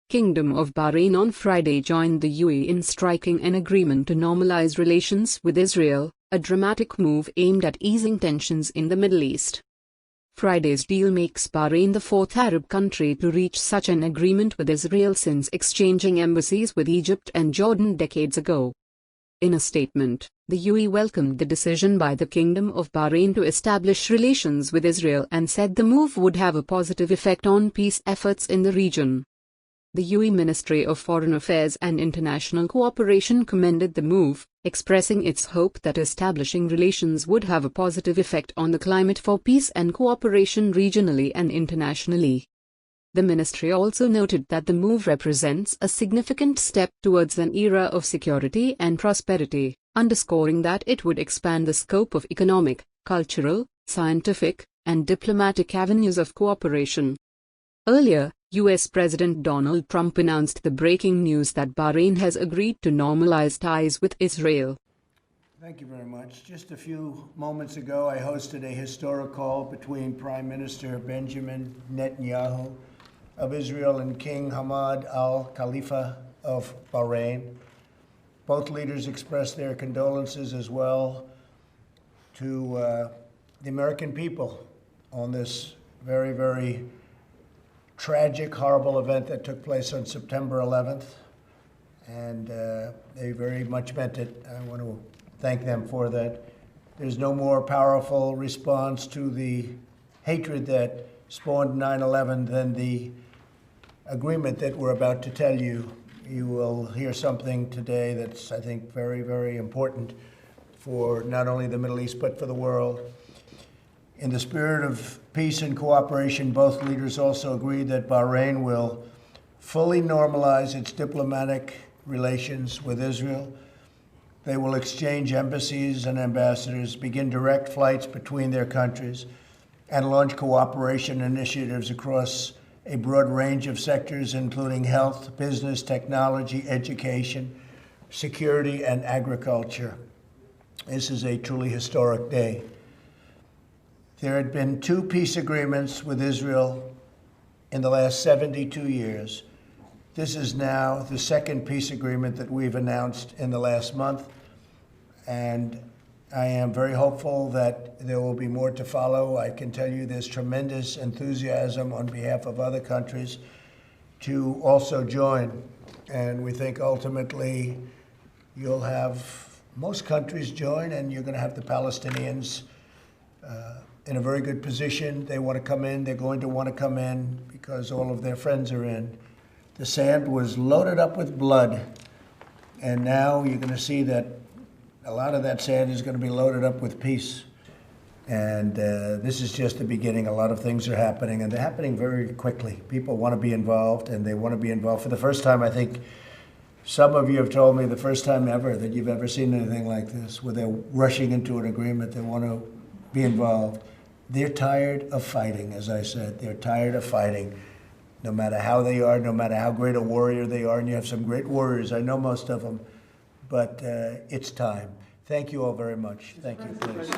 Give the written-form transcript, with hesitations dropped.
Kingdom of Bahrain on Friday joined the UAE in striking an agreement to normalize relations with Israel, a dramatic move aimed at easing tensions in the Middle East. Friday's deal makes Bahrain the fourth Arab country to reach such an agreement with Israel since exchanging embassies with Egypt and Jordan decades ago. In a statement, the UAE welcomed the decision by the Kingdom of Bahrain to establish relations with Israel and said the move would have a positive effect on peace efforts in the region. The UAE Ministry of Foreign Affairs and International Cooperation commended the move, expressing its hope that establishing relations would have a positive effect on the climate for peace and cooperation regionally and internationally. The ministry also noted that the move represents a significant step towards an era of security and prosperity, underscoring that it would expand the scope of economic, cultural, scientific, and diplomatic avenues of cooperation. Earlier, U.S. President Donald Trump announced the breaking news that Bahrain has agreed to normalize ties with Israel. Thank you very much. Just a few moments ago, I hosted a historic call between Prime Minister Benjamin Netanyahu of Israel and King Hamad al-Khalifa of Bahrain. Both leaders expressed their condolences as well to the American people on this very, very tragic, horrible event that took place on September 11th. And they very much meant it. I want to thank them for that. There's no more powerful response to the hatred that spawned 9/11 than the agreement that we're about to tell you. You will hear something today that's, I think, very, very important for not only the Middle East, but for the world. In the spirit of peace and cooperation, both leaders also agreed that Bahrain will fully normalize its diplomatic relations with Israel. They will exchange embassies and ambassadors, begin direct flights between their countries, and launch cooperation initiatives across a broad range of sectors, including health, business, technology, education, security, and agriculture. This is a truly historic day. There had been 2 peace agreements with Israel in the last 72 years. This is now the 2nd peace agreement that we've announced in the last month, and I am very hopeful that there will be more to follow. I can tell you there's tremendous enthusiasm on behalf of other countries to also join. And we think ultimately you'll have most countries join, and you're going to have the Palestinians in a very good position. They want to come in. They're going to want to come in because all of their friends are in. The sand was loaded up with blood, and now you're going to see that a lot of that sand is going to be loaded up with peace. And this is just the beginning. A lot of things are happening, and they're happening very quickly. People want to be involved, and they want to be involved. For the first time, I think some of you have told me the first time ever that you've ever seen anything like this, where they're rushing into an agreement. They want to be involved. They're tired of fighting, as I said. They're tired of fighting, no matter how they are, no matter how great a warrior they are. And you have some great warriors. I know most of them. But it's time. Thank you all very much. Thank you, please.